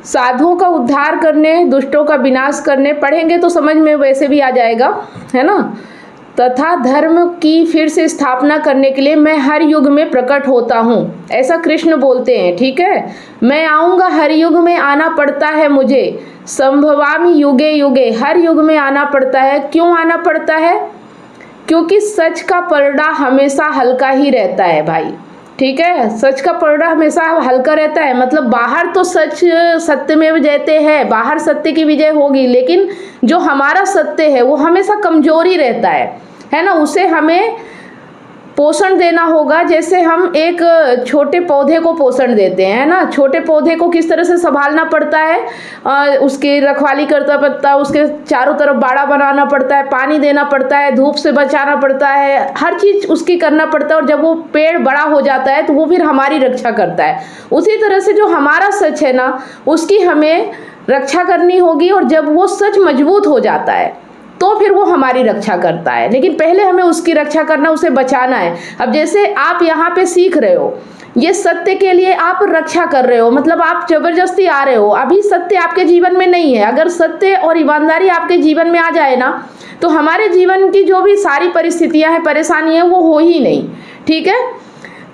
साधुओं का उद्धार करने, दुष्टों का विनाश करने, पढ़ेंगे तो समझ में वैसे भी आ जाएगा, है ना। तथा धर्म की फिर से स्थापना करने के लिए मैं हर युग में प्रकट होता हूँ, ऐसा कृष्ण बोलते हैं। ठीक है, मैं आऊँगा, हर युग में आना पड़ता है मुझे। संभवामि युगे युगे, हर युग में आना पड़ता है। क्यों आना पड़ता है? क्योंकि सच का पलड़ा हमेशा हल्का ही रहता है भाई। ठीक है, सच का पलड़ा हमेशा हल्का रहता है। मतलब बाहर तो सच सत्य में जयते हैं, बाहर सत्य की विजय होगी, लेकिन जो हमारा सत्य है वो हमेशा कमजोरी रहता है ना। उसे हमें पोषण देना होगा। जैसे हम एक छोटे पौधे को पोषण देते हैं, है ना। छोटे पौधे को किस तरह से संभालना पड़ता है, उसकी रखवाली करना पड़ता है, उसके चारों तरफ बाड़ा बनाना पड़ता है, पानी देना पड़ता है, धूप से बचाना पड़ता है, हर चीज़ उसकी करना पड़ता है। और जब वो पेड़ बड़ा हो जाता है तो वो फिर हमारी रक्षा करता है। उसी तरह से जो हमारा सच है ना, उसकी हमें रक्षा करनी होगी। और जब वो सच मजबूत हो जाता है तो फिर वो हमारी रक्षा करता है। लेकिन पहले हमें उसकी रक्षा करना, उसे बचाना है। अब जैसे आप यहाँ पे सीख रहे हो, ये सत्य के लिए आप रक्षा कर रहे हो, मतलब आप जबरदस्ती आ रहे हो। अभी सत्य आपके जीवन में नहीं है। अगर सत्य और ईमानदारी आपके जीवन में आ जाए ना, तो हमारे जीवन की जो भी सारी परिस्थितियां हैं, परेशानियां, वो हो ही नहीं। ठीक है,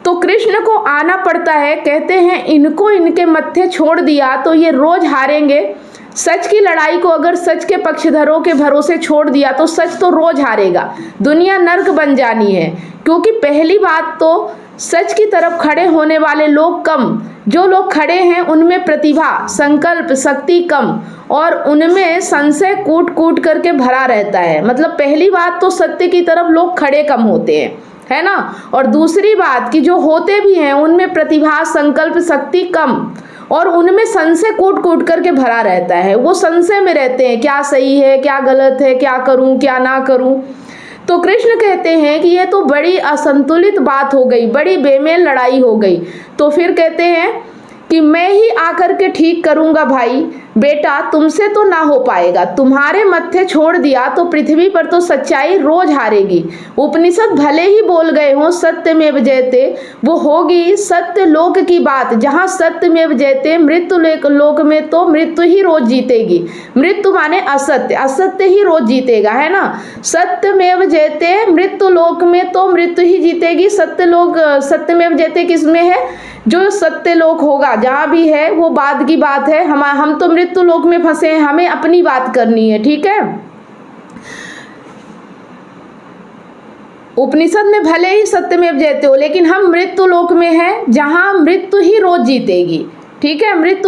तो कृष्ण को आना पड़ता है। कहते हैं इनको इनके मत्थे छोड़ दिया तो ये रोज हारेंगे। सच की लड़ाई को अगर सच के पक्षधरों के भरोसे छोड़ दिया तो सच तो रोज हारेगा। दुनिया नर्क बन जानी है। क्योंकि पहली बात तो सच की तरफ खड़े होने वाले लोग कम, जो लोग खड़े हैं उनमें प्रतिभा, संकल्प, शक्ति कम, और उनमें संशय कूट कूट करके भरा रहता है। मतलब पहली बात तो सत्य की तरफ लोग खड़े कम होते हैं, है ना। और दूसरी बात कि जो होते भी हैं उनमें प्रतिभा, संकल्प, शक्ति कम, और उनमें संशय कूट कूट करके भरा रहता है। वो संशय में रहते हैं, क्या सही है, क्या गलत है, क्या करूं, क्या ना करूं। तो कृष्ण कहते हैं कि ये तो बड़ी असंतुलित बात हो गई, बड़ी बेमेल लड़ाई हो गई। तो फिर कहते हैं कि मैं ही आकर के ठीक करूंगा भाई। बेटा तुमसे तो ना हो पाएगा, तुम्हारे मत्थे छोड़ दिया तो पृथ्वी पर तो सच्चाई रोज हारेगी। उपनिषद भले ही बोल गए हों सत्यमेव जयते, वो होगी सत्य लोक की बात, जहाँ सत्यमेव जयते। मृत्यु लोक में तो मृत्यु ही रोज जीतेगी। मृत्यु माने असत्य, असत्य ही रोज जीतेगा, है ना। सत्यमेव जयते, मृत्यु लोक में तो मृत्यु ही जीतेगी। सत्य लोक, सत्यमेव जयते किसमें है? जो सत्य लोक होगा, जहाँ भी है वो बाद की बात है। हम तो मृत्यु लोक में फंसे हैं, हमें अपनी बात करनी है। ठीक है, उपनिषद में भले ही सत्यमेव जयते हो, लेकिन हम मृत्यु लोक में हैं, जहाँ मृत्यु ही रोज जीतेगी। ठीक है, मृत्यु